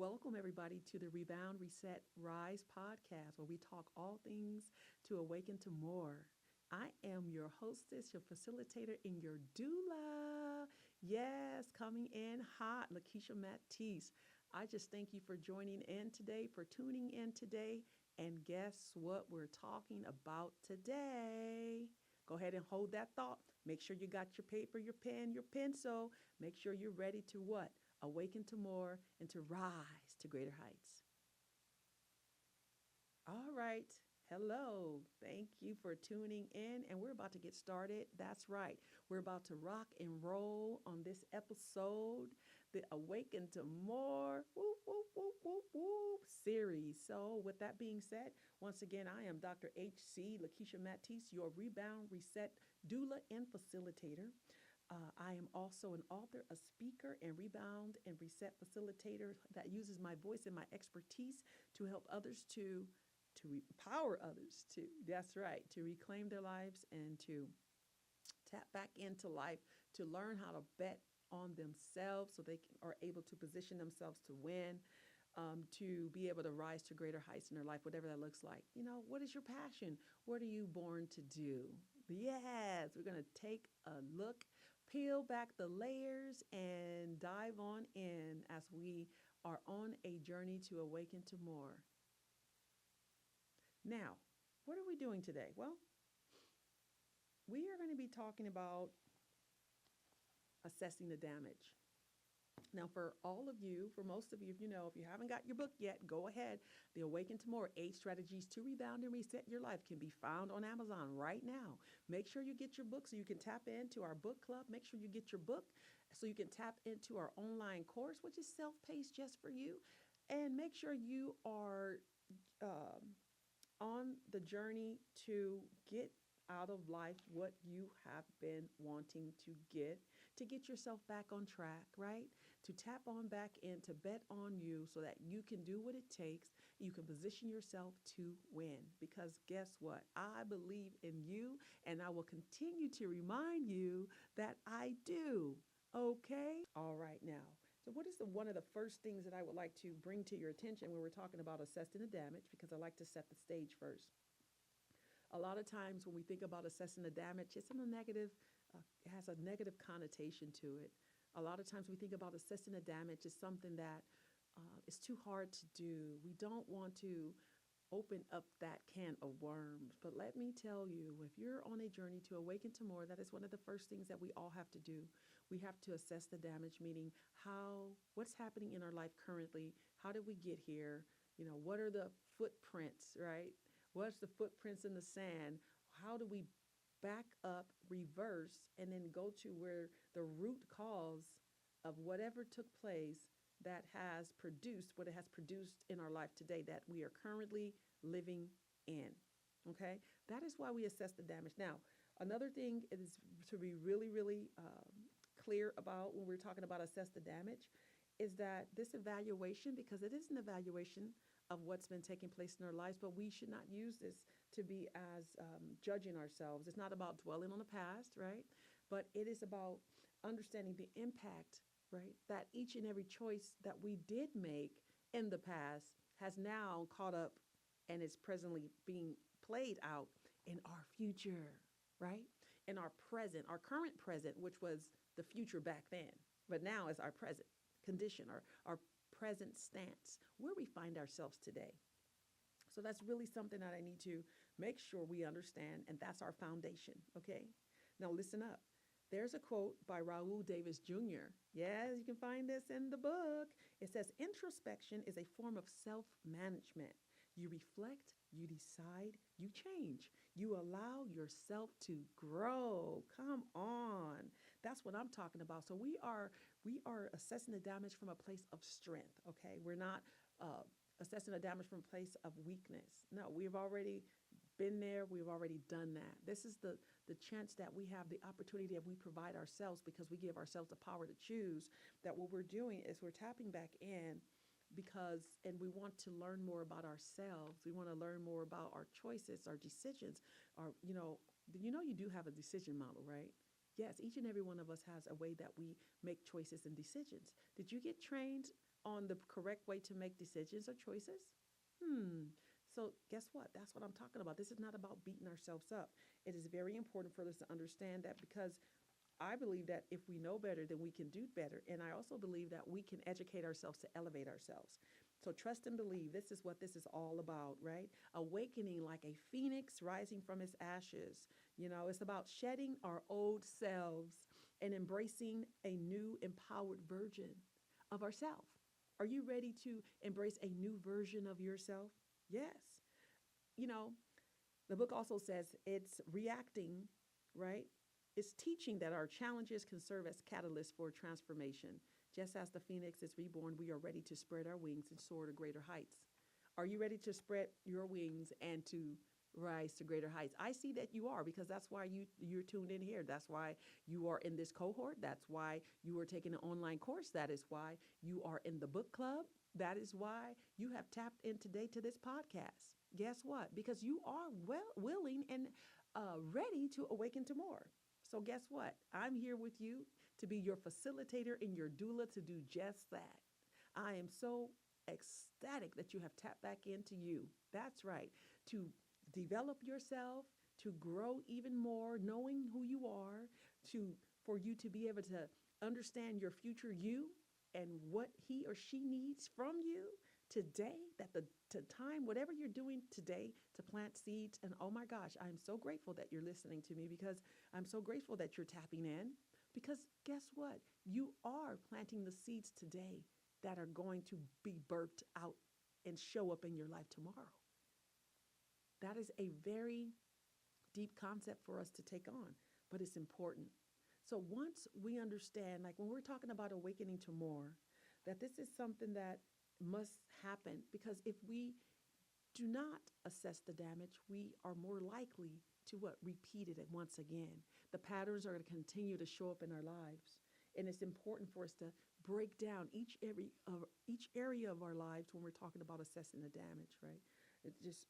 Welcome, everybody, to the Rebound Reset Rise Podcast, where we talk all things to awaken to more. I am your hostess, your facilitator, and your doula. Yes, coming in hot, Lakeysha Mattis. I just thank you for joining in today, for tuning in today. And guess what we're talking about today? Go ahead and hold that thought. Make sure you got your paper, your pen, your pencil. Make sure you're ready to what? Awaken to more and to rise to greater heights. All right. Hello. Thank you for tuning in. And we're about to get started. That's right. We're about to rock and roll on this episode, the Awaken to More whoop, whoop, whoop, whoop, whoop, series. So, with that being said, once again, I am Dr. H.C. Lakeysha Mattis, your Rebound Reset Doula and Facilitator. I am also an author, a speaker, and rebound and reset facilitator that uses my voice and my expertise to help others to empower others to, that's right, to reclaim their lives and to tap back into life, to learn how to bet on themselves so are able to position themselves to win, to be able to rise to greater heights in their life, whatever that looks like. You know, what is your passion? What are you born to do? Yes, we're going to take a look, peel back the layers, and dive on in as we are on a journey to awaken to more. Now, what are we doing today? Well, we are going to be talking about assessing the damage. Now, for all of you, for most of you, if you haven't got your book yet, go ahead. The Awaken to More, 8 Strategies to Rebound and Reset Your Life can be found on Amazon right now. Make sure you get your book so you can tap into our book club. Make sure you get your book so you can tap into our online course, which is self-paced just for you. And make sure you are on the journey to get out of life what you have been wanting to get yourself back on track, right? To tap on back in, to bet on you so that you can do what it takes. You can position yourself to win. Because guess what? I believe in you, and I will continue to remind you that I do. Okay? All right, now. So what is one of the first things that I would like to bring to your attention when we're talking about assessing the damage, because I like to set the stage first. A lot of times when we think about assessing the damage, it's in a negative, it has a negative connotation to it. A lot of times we think about assessing the damage as something that is too hard to do. We don't want to open up that can of worms. But let me tell you, if you're on a journey to awaken to more, that is one of the first things that we all have to do. We have to assess the damage, meaning what's happening in our life currently? How did we get here? What are the footprints, right? What's the footprints in the sand? How do we back up, reverse, and then go to where the root cause of whatever took place that has produced what it has produced in our life today that we are currently living in, okay? That is why we assess the damage. Now, another thing is to be really, really clear about when we're talking about assess the damage is that this evaluation, because it is an evaluation of what's been taking place in our lives, but we should not use this to be as judging ourselves. It's not about dwelling on the past, right? But it is about understanding the impact, right, that each and every choice that we did make in the past has now caught up and is presently being played out in our future, right? In our present, our current present, which was the future back then, but now is our present condition, our present stance, where we find ourselves today. So that's really something that I need to make sure we understand, and that's our foundation, okay? Now listen up. There's a quote by Raul Davis Jr. Yes, you can find this in the book. It says, introspection is a form of self-management. You reflect, you decide, you change. You allow yourself to grow. Come on. That's what I'm talking about. So we are assessing the damage from a place of strength, okay? We're not assessing the damage from a place of weakness. No, we've already been there. We've already done that. This is the chance that we have, the opportunity that we provide ourselves because we give ourselves the power to choose, that what we're doing is we're tapping back in and we want to learn more about ourselves. We want to learn more about our choices, our decisions, you do have a decision model, right? Yes, each and every one of us has a way that we make choices and decisions. Did you get trained on the correct way to make decisions or choices? Hmm. So, guess what? That's what I'm talking about. This is not about beating ourselves up. It is very important for us to understand that, because I believe that if we know better, then we can do better. And I also believe that we can educate ourselves to elevate ourselves. So trust and believe. This is what this is all about, right? Awakening like a phoenix rising from its ashes. It's about shedding our old selves and embracing a new empowered version of ourselves. Are you ready to embrace a new version of yourself? Yes. You know, the book also says it's reacting, right? It's teaching that our challenges can serve as catalysts for transformation. Just as the phoenix is reborn, we are ready to spread our wings and soar to greater heights. Are you ready to spread your wings and to rise to greater heights? I see that you are, because that's why you're tuned in here. That's why you are in this cohort. That's why you are taking an online course. That is why you are in the book club. That is why you have tapped in today to this podcast. Guess what? Because you are willing and ready to awaken to more. So guess what? I'm here with you to be your facilitator and your doula to do just that. I am so ecstatic that you have tapped back into you. That's right. To develop yourself, to grow even more, knowing who you are, to for you to be able to understand your future you and what he or she needs from you today, that the to time, whatever you're doing today to plant seeds. And oh my gosh, I'm so grateful that you're listening to me, because I'm so grateful that you're tapping in, because guess what? You are planting the seeds today that are going to be birthed out and show up in your life tomorrow. That is a very deep concept for us to take on, but it's important. So once we understand, like when we're talking about awakening to more, that this is something that must happen, because if we do not assess the damage, we are more likely to what? Repeat it once again. The patterns are going to continue to show up in our lives. And it's important for us to break down each area of our lives when we're talking about assessing the damage, right? It's just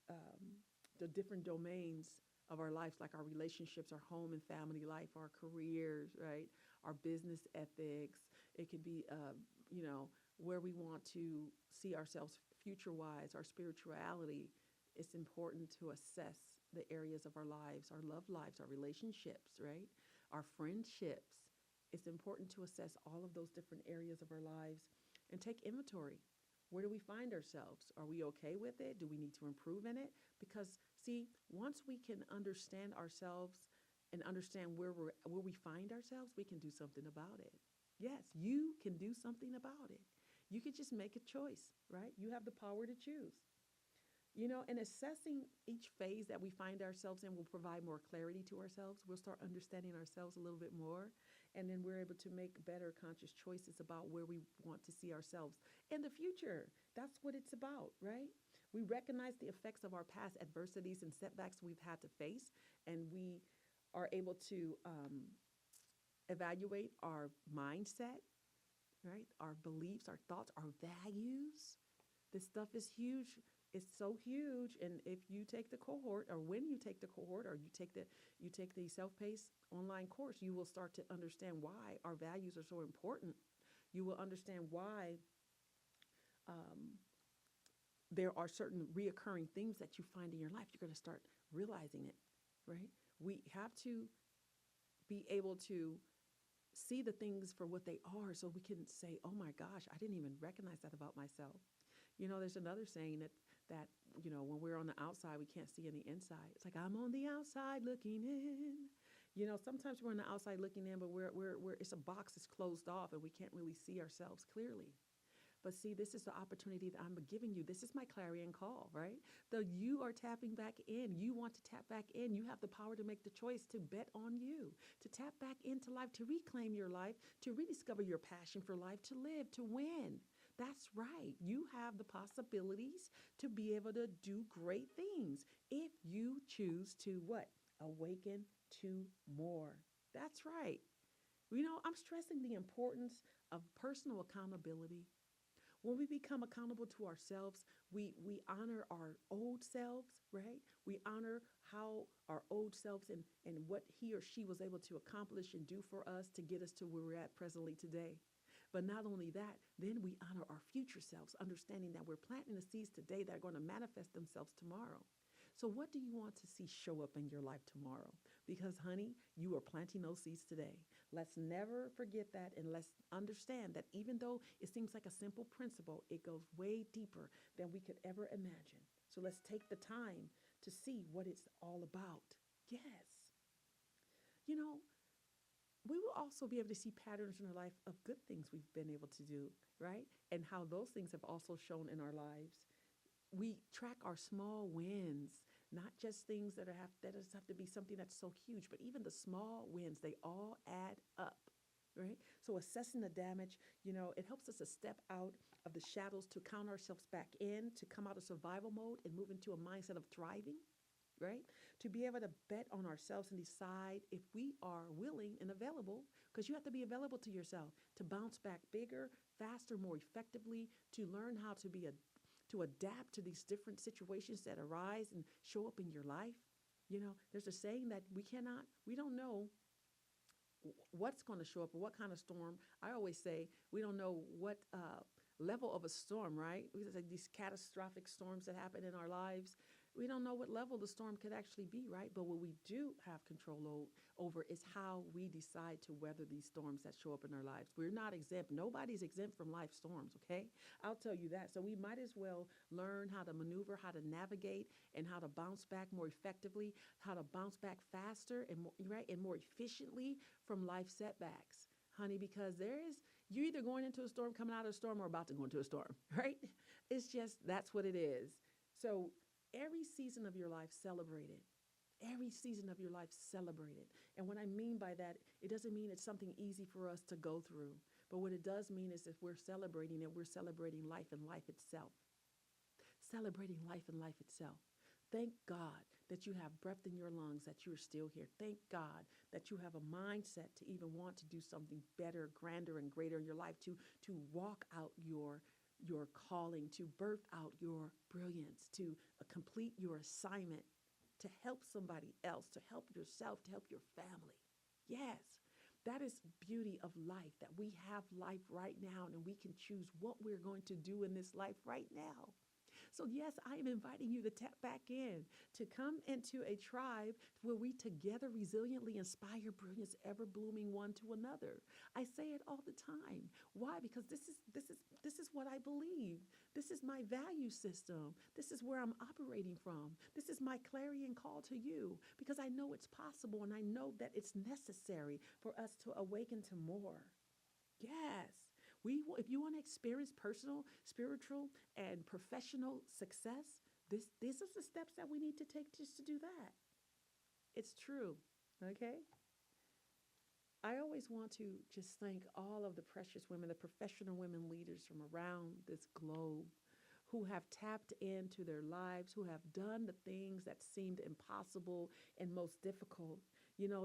the different domains of our lives, like our relationships, our home and family life, our careers, right? Our business ethics. It could be, where we want to see ourselves future-wise, our spirituality. It's important to assess the areas of our lives, our love lives, our relationships, right? Our friendships. It's important to assess all of those different areas of our lives and take inventory. Where do we find ourselves? Are we okay with it? Do we need to improve in it? Because see, once we can understand ourselves and understand where we find ourselves, we can do something about it. Yes, you can do something about it. You could just make a choice, right? You have the power to choose. And assessing each phase that we find ourselves in will provide more clarity to ourselves. We'll start understanding ourselves a little bit more. And then we're able to make better conscious choices about where we want to see ourselves in the future. That's what it's about, right? We recognize the effects of our past adversities and setbacks we've had to face, and we are able to evaluate our mindset, right? Our beliefs, our thoughts, our values. This stuff is huge. It's so huge. And if you take the cohort, or when you take the cohort, or you take the self-paced online course, you will start to understand why our values are so important. You will understand why there are certain reoccurring things that you find in your life. You're going to start realizing it, right? We have to be able to see the things for what they are, so we can say, oh my gosh, I didn't even recognize that about myself. There's another saying that when we're on the outside, we can't see on the inside. It's like, I'm on the outside looking in. Sometimes we're on the outside looking in, but we're it's a box that's closed off and we can't really see ourselves clearly. But see, this is the opportunity that I'm giving you. This is my clarion call, right? Though you are tapping back in, you want to tap back in, you have the power to make the choice to bet on you, to tap back into life, to reclaim your life, to rediscover your passion for life, to live, to win. That's right. You have the possibilities to be able to do great things if you choose to what? Awaken to more. That's right. I'm stressing the importance of personal accountability. When we become accountable to ourselves, we honor our old selves, right? We honor how our old selves and what he or she was able to accomplish and do for us to get us to where we're at presently today. But not only that, then we honor our future selves, understanding that we're planting the seeds today that are going to manifest themselves tomorrow. So, what do you want to see show up in your life tomorrow? Because, honey, you are planting those seeds today. Let's never forget that, and let's understand that even though it seems like a simple principle, it goes way deeper than we could ever imagine. So, let's take the time to see what it's all about. Yes. You know, we will also be able to see patterns in our life of good things we've been able to do, right? And how those things have also shown in our lives. We track our small wins, not just things that doesn't have to be something that's so huge, but even the small wins, they all add up, right? So assessing the damage, it helps us to step out of the shadows, to count ourselves back in, to come out of survival mode and move into a mindset of thriving, right? To be able to bet on ourselves and decide if we are willing and available, because you have to be available to yourself to bounce back bigger, faster, more effectively, to learn how to adapt to these different situations that arise and show up in your life. There's a saying that we don't know what's going to show up or what kind of storm. I always say we don't know what level of a storm, right? Because like these catastrophic storms that happen in our lives, we don't know what level the storm could actually be, right? But what we do have control over is how we decide to weather these storms that show up in our lives. We're not exempt. Nobody's exempt from life storms, okay? I'll tell you that. So we might as well learn how to maneuver, how to navigate, and how to bounce back more effectively, how to bounce back faster and more, right, and more efficiently from life setbacks, honey, because you're either going into a storm, coming out of a storm, or about to go into a storm, right? It's just, that's what it is. So every season of your life, celebrate it. Every season of your life, celebrate it. And what I mean by that, it doesn't mean it's something easy for us to go through. But what it does mean is if we're celebrating it, we're celebrating life and life itself. Celebrating life and life itself. Thank God that you have breath in your lungs, that you're still here. Thank God that you have a mindset to even want to do something better, grander, and greater in your life, to walk out your calling, to birth out your brilliance, to complete your assignment, to help somebody else, to help yourself, to help your family. Yes, that is beauty of life, that we have life right now and we can choose what we're going to do in this life right now. So yes, I am inviting you to tap back in, to come into a tribe where we together resiliently inspire brilliance, ever blooming one to another. I say it all the time. Why? Because this is what I believe. This is my value system. This is where I'm operating from. This is my clarion call to you, because I know it's possible and I know that it's necessary for us to awaken to more. Yes. If you want to experience personal, spiritual, and professional success, these are the steps that we need to take just to do that. It's true, okay? I always want to just thank all of the precious women, the professional women leaders from around this globe who have tapped into their lives, who have done the things that seemed impossible and most difficult.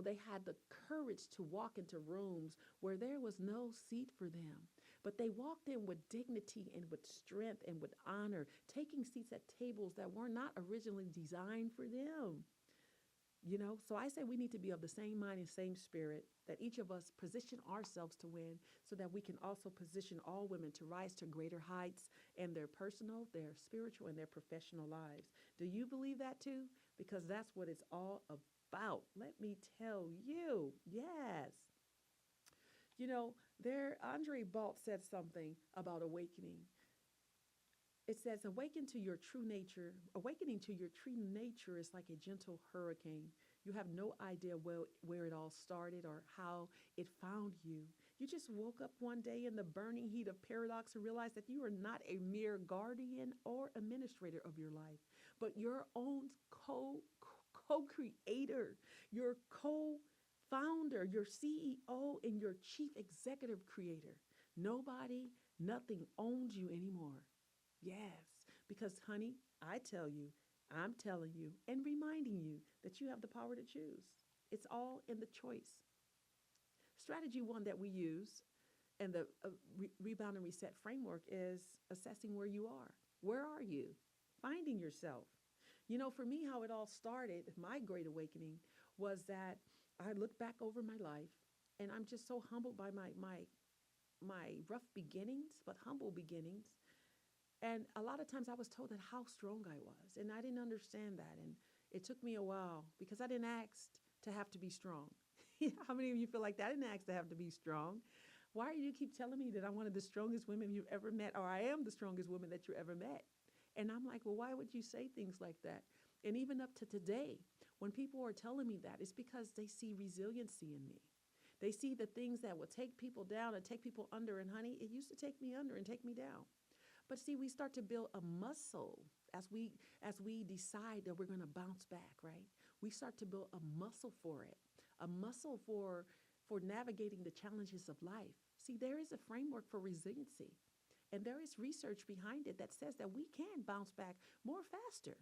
They had the courage to walk into rooms where there was no seat for them, but they walked in with dignity and with strength and with honor, taking seats at tables that were not originally designed for them. So I say we need to be of the same mind and same spirit, that each of us position ourselves to win, so that we can also position all women to rise to greater heights in their personal, their spiritual, and their professional lives. Do you believe that too? Because that's what it's all about. Let me tell you. Yes. Andre Balt said something about awakening. It says, awakening to your true nature is like a gentle hurricane. You have no idea where it all started or how it found you. You just woke up one day in the burning heat of paradox and realized that you are not a mere guardian or administrator of your life, but your own co-creator, your co-founder, your CEO, and your chief executive creator. Nobody, nothing owns you anymore. Yes, because honey, I'm telling you and reminding you that you have the power to choose. It's all in the choice. Strategy one that we use And the Rebound and Reset framework is assessing where you are. Where are you? Finding yourself. You know, for me, how it all started, my great awakening, was that I look back over my life, and I'm just so humbled by my rough beginnings, but humble beginnings. And a lot of times I was told that how strong I was, and I didn't understand that. And it took me a while because I didn't ask to have to be strong. How many of you feel like that? I didn't ask to have to be strong. Why do you keep telling me that I'm one of the strongest women you've ever met, or I am the strongest woman that you ever met? And I'm like, well, why would you say things like that? And even up to today, when people are telling me that, it's because they see resiliency in me. They see the things that will take people down and take people under. And honey, it used to take me under and take me down. But see, we start to build a muscle as we decide that we're going to bounce back, right? We start to build a muscle for it, a muscle for navigating the challenges of life. See, there is a framework for resiliency, and there is research behind it that says that we can bounce back more faster.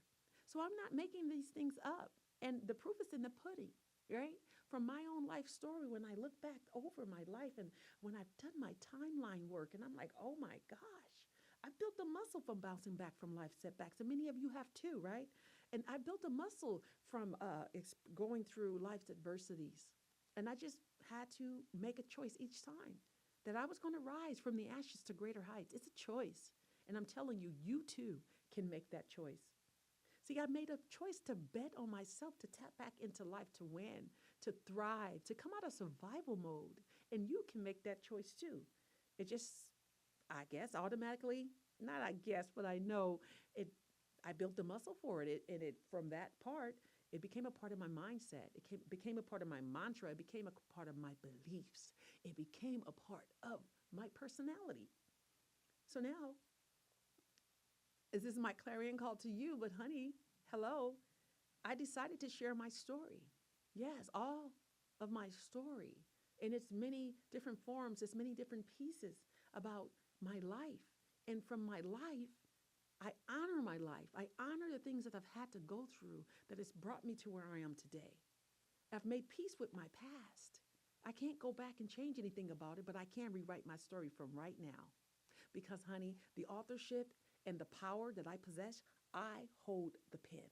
So I'm not making these things up, and the proof is in the pudding, right? From my own life story, when I look back over my life and when I've done my timeline work, and I'm like, oh my gosh, I built a muscle from bouncing back from life setbacks, and many of you have too, right? And I built a muscle from going through life's adversities. And I just had to make a choice each time that I was going to rise from the ashes to greater heights. It's a choice. And I'm telling you, you too can make that choice. See, I made a choice to bet on myself, to tap back into life, to win, to thrive, to come out of survival mode. And you can make that choice too. It just, I guess, automatically, not I guess, but I know it. I built the muscle for it. And it from that part, it became a part of my mindset. Became a part of my mantra. It became a part of my beliefs. It became a part of my personality. So now, this is my clarion call to you, but honey, hello, I decided to share my story. Yes, all of my story in its many different forms, its many different pieces about my life. And from my life, I honor my life. I honor the things that I've had to go through that has brought me to where I am today. I've made peace with my past. I can't go back and change anything about it, but I can rewrite my story from right now. Because, honey, the authorship and the power that I possess, I hold the pen.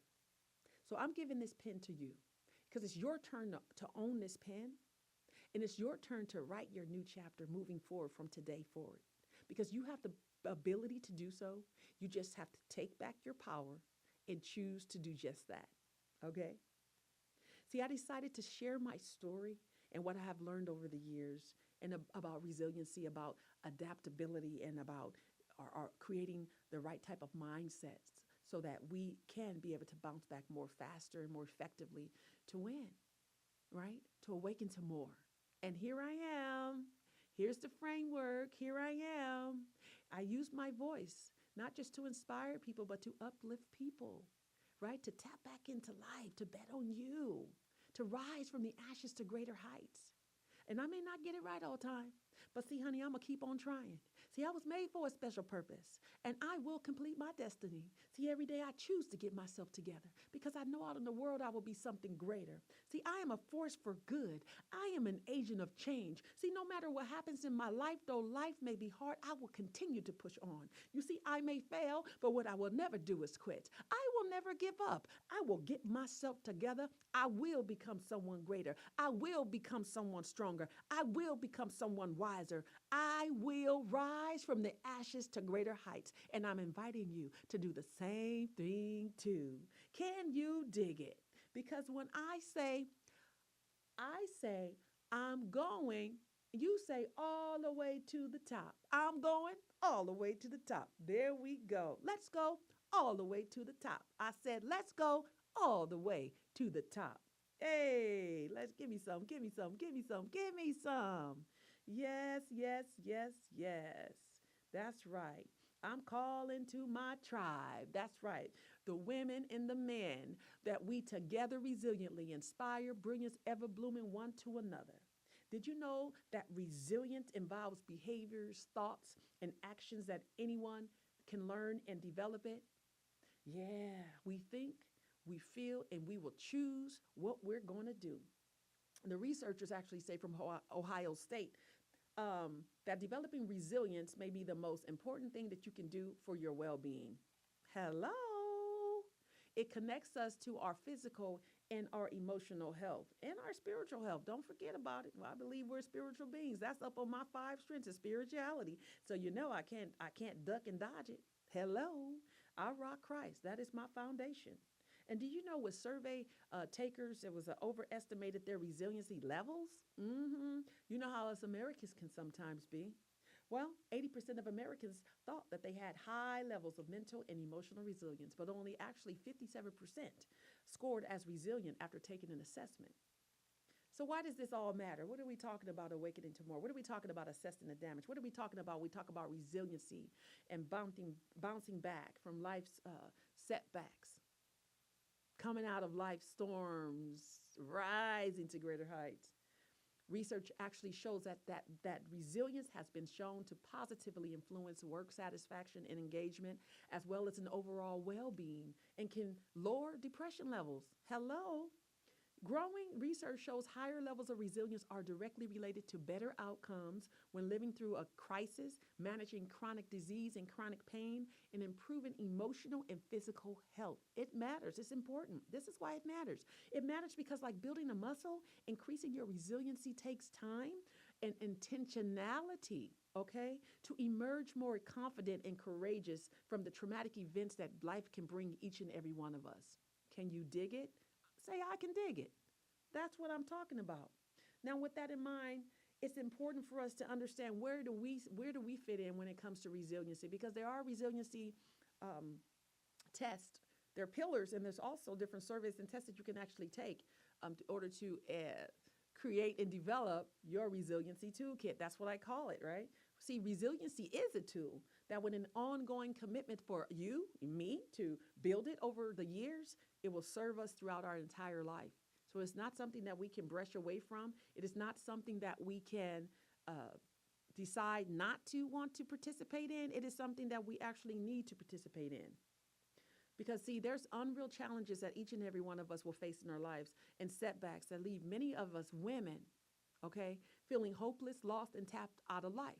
So I'm giving this pen to you because it's your turn to own this pen, and it's your turn to write your new chapter moving forward from today forward. Because you have the ability to do so. You just have to take back your power and choose to do just that. Okay? See, I decided to share my story and what I have learned over the years and about resiliency, about adaptability, and about our creating the right type of mindsets so that we can be able to bounce back more faster and more effectively to win, right? To awaken to more. And here I am. Here's the framework. Here I am. I use my voice, not just to inspire people, but to uplift people, right? To tap back into life, to bet on you, to rise from the ashes to greater heights. And I may not get it right all the time, but see, honey, I'm going to keep on trying. See, I was made for a special purpose, and I will complete my destiny. See, every day I choose to get myself together because I know out in the world I will be something greater. See, I am a force for good. I am an agent of change. See, no matter what happens in my life, though life may be hard, I will continue to push on. You see, I may fail, but what I will never do is quit. I will never give up. I will get myself together. I will become someone greater. I will become someone stronger. I will become someone wiser. I will rise from the ashes to greater heights. And I'm inviting you to do the same thing too. Can you dig it? Because when I say, I'm going, you say all the way to the top. I'm going all the way to the top. There we go. Let's go all the way to the top. I said, let's go all the way to the top. Hey, let's give me some, give me some, give me some, give me some. Yes, yes, yes, yes. That's right. I'm calling to my tribe. That's right. The women and the men that we together resiliently inspire, brilliance ever blooming one to another. Did you know that resilience involves behaviors, thoughts, and actions that anyone can learn and develop it? Yeah, we think, we feel, and we will choose what we're going to do. The researchers actually say from Ohio State that developing resilience may be the most important thing that you can do for your well being. Hello. It connects us to our physical and our emotional health and our spiritual health. Don't forget about it. Well, I believe we're spiritual beings. That's up on my five strengths of spirituality. So you know I can't duck and dodge it. Hello. I rock Christ. That is my foundation. And do you know with survey takers, it was overestimated their resiliency levels? You know how us Americans can sometimes be. Well, 80% of Americans thought that they had high levels of mental and emotional resilience, but only actually 57% scored as resilient after taking an assessment. So why does this all matter? What are we talking about awakening to more? What are we talking about assessing the damage? What are we talking about? We talk about resiliency and bouncing back from life's setbacks, coming out of life's storms, rising to greater heights. Research actually shows that resilience has been shown to positively influence work satisfaction and engagement, as well as an overall well-being, and can lower depression levels. Hello. Growing research shows higher levels of resilience are directly related to better outcomes when living through a crisis, managing chronic disease and chronic pain, and improving emotional and physical health. It matters. It's important. This is why it matters. It matters because, like building a muscle, increasing your resiliency takes time and intentionality, okay, to emerge more confident and courageous from the traumatic events that life can bring each and every one of us. Can you dig it? Say, I can dig it. That's what I'm talking about. Now, with that in mind, it's important for us to understand where do we fit in when it comes to resiliency, because there are resiliency um, tests. There are pillars, and there's also different surveys and tests that you can actually take in order to create and develop your resiliency toolkit. That's what I call it, right? See, resiliency is a tool that, with an ongoing commitment for you, me, to build it over the years, it will serve us throughout our entire life. So it's not something that we can brush away from. It is not something that we can decide not to want to participate in. It is something that we actually need to participate in. Because, see, there's unreal challenges that each and every one of us will face in our lives, and setbacks that leave many of us women, okay, feeling hopeless, lost, and tapped out of life.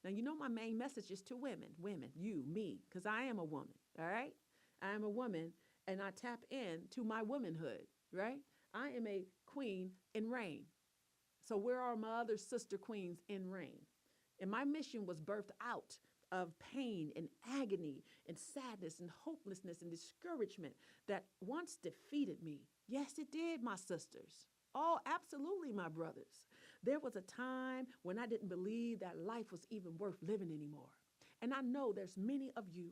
Now, you know my main message is to women, you, me, because I am a woman, all right? I am a woman, and I tap in to my womanhood, right? I am a queen in reign. So where are my other sister queens in reign? And my mission was birthed out of pain and agony and sadness and hopelessness and discouragement that once defeated me. Yes, it did, my sisters. Oh, absolutely, my brothers. There was a time when I didn't believe that life was even worth living anymore. And I know there's many of you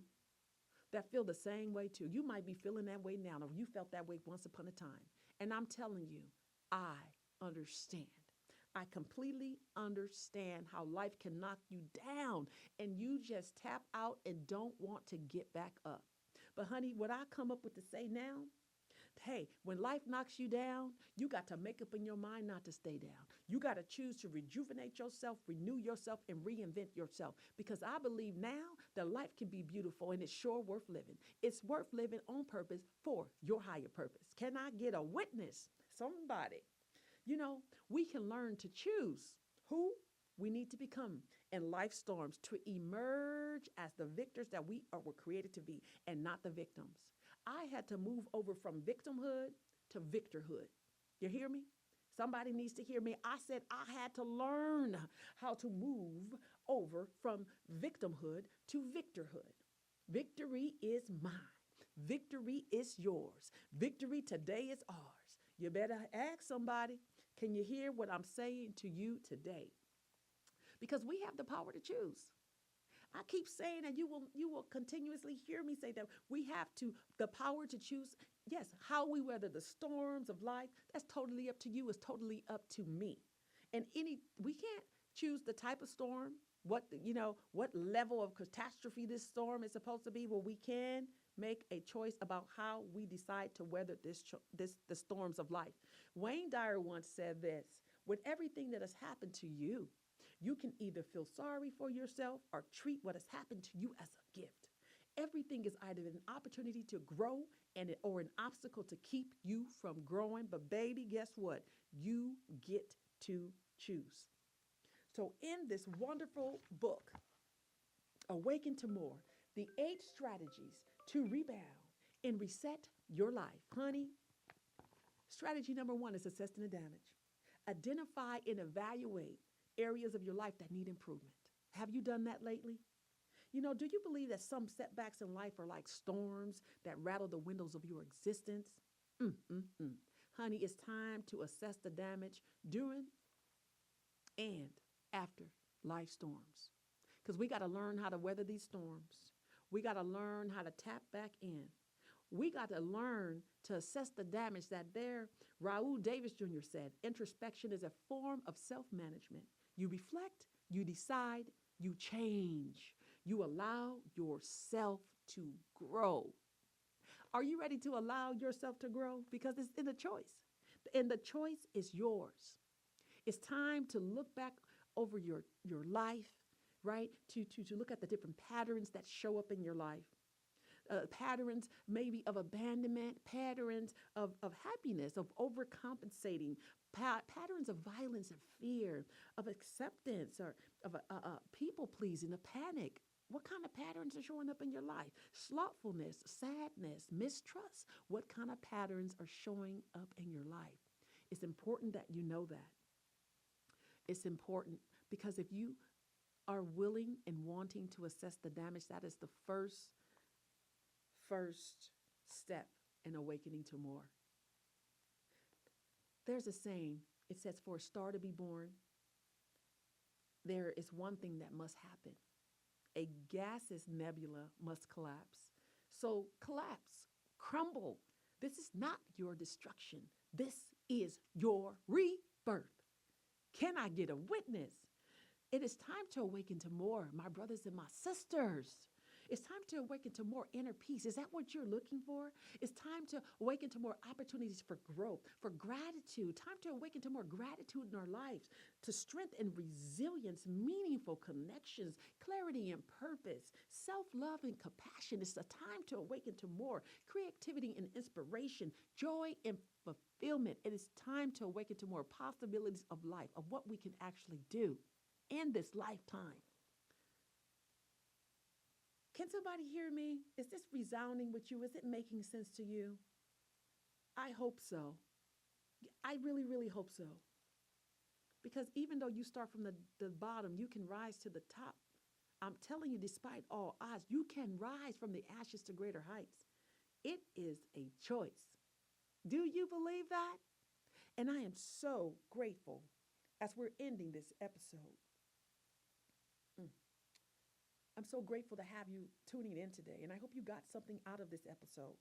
that feel the same way too. You might be feeling that way now, or you felt that way once upon a time. And I'm telling you, I understand. I completely understand how life can knock you down and you just tap out and don't want to get back up. But honey, what I come up with to say now, hey, when life knocks you down, you got to make up in your mind not to stay down. You got to choose to rejuvenate yourself, renew yourself, and reinvent yourself. Because I believe now that life can be beautiful and it's sure worth living. It's worth living on purpose for your higher purpose. Can I get a witness? Somebody. You know, we can learn to choose who we need to become in life storms to emerge as the victors that were created to be, and not the victims. I had to move over from victimhood to victorhood. You hear me? Somebody needs to hear me. I said I had to learn how to move over from victimhood to victorhood. Victory is mine. Victory is yours. Victory today is ours. You better ask somebody, can you hear what I'm saying to you today? Because we have the power to choose. I keep saying, and you will continuously hear me say that we have the power to choose. Yes, how we weather the storms of life, that's totally up to you. It's totally up to me. And we can't choose the type of storm, what level of catastrophe this storm is supposed to be. Well, we can make a choice about how we decide to weather the storms of life. Wayne Dyer once said this: with everything that has happened to you, you can either feel sorry for yourself or treat what has happened to you as a gift. Everything is either an opportunity to grow or an obstacle to keep you from growing. But baby, guess what? You get to choose. So, in this wonderful book, Awaken to More, the 8 strategies to rebound and reset your life. Honey, strategy number 1 is assessing the damage. Identify and evaluate areas of your life that need improvement. Have you done that lately? Do you believe that some setbacks in life are like storms that rattle the windows of your existence? Mm. Honey, it's time to assess the damage during and after life storms. Because we got to learn how to weather these storms. We got to learn how to tap back in. We got to learn to assess the damage that Raul Davis Jr. said, introspection is a form of self-management. You reflect, you decide, you change. You allow yourself to grow. Are you ready to allow yourself to grow? Because it's in a choice. And the choice is yours. It's time to look back over your life, right? To look at the different patterns that show up in your life. Patterns maybe of abandonment, patterns of happiness, of overcompensating, patterns of violence and fear, of acceptance, or of people pleasing, of panic. What kind of patterns are showing up in your life? Slothfulness, sadness, mistrust. What kind of patterns are showing up in your life? It's important that you know that. It's important because if you are willing and wanting to assess the damage, that is the first step in awakening to more. There's a saying, it says, for a star to be born, there is one thing that must happen. A gaseous nebula must collapse. So collapse, crumble. This is not your destruction. This is your rebirth. Can I get a witness? It is time to awaken to more, my brothers and my sisters. It's time to awaken to more inner peace. Is that what you're looking for? It's time to awaken to more opportunities for growth, for gratitude. Time to awaken to more gratitude in our lives, to strength and resilience, meaningful connections, clarity and purpose, self-love and compassion. It's a time to awaken to more creativity and inspiration, joy and fulfillment. It is time to awaken to more possibilities of life, of what we can actually do in this lifetime. Can somebody hear me? Is this resounding with you? Is it making sense to you? I hope so. I really, really hope so. Because even though you start from the bottom, you can rise to the top. I'm telling you, despite all odds, you can rise from the ashes to greater heights. It is a choice. Do you believe that? And I am so grateful as we're ending this episode. I'm so grateful to have you tuning in today, and I hope you got something out of this episode.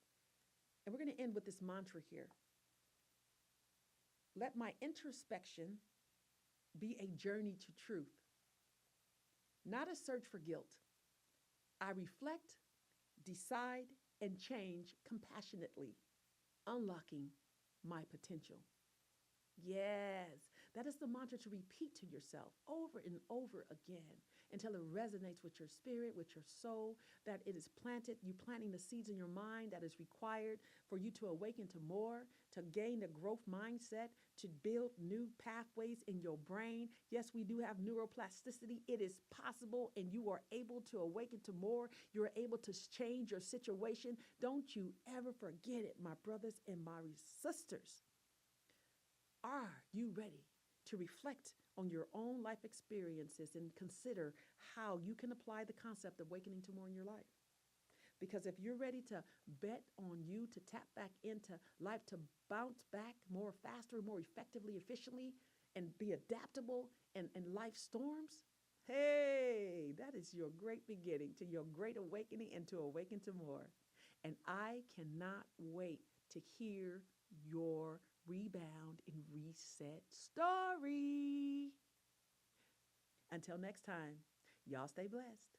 And we're going to end with this mantra here. Let my introspection be a journey to truth, not a search for guilt. I reflect, decide, and change compassionately, unlocking my potential. Yes, that is the mantra to repeat to yourself over and over again until it resonates with your spirit, with your soul, that it is planted, you planting the seeds in your mind that is required for you to awaken to more, to gain the growth mindset, to build new pathways in your brain. Yes, we do have neuroplasticity. It is possible, and you are able to awaken to more. You're able to change your situation. Don't you ever forget it, my brothers and my sisters. Are you ready to reflect on your own life experiences and consider how you can apply the concept of awakening to more in your life? Because if you're ready to bet on you to tap back into life, to bounce back more faster, more effectively, efficiently, and be adaptable in life storms, hey, that is your great beginning to your great awakening and to awaken to more. And I cannot wait to hear your Rebound and Reset story. Until next time, y'all stay blessed.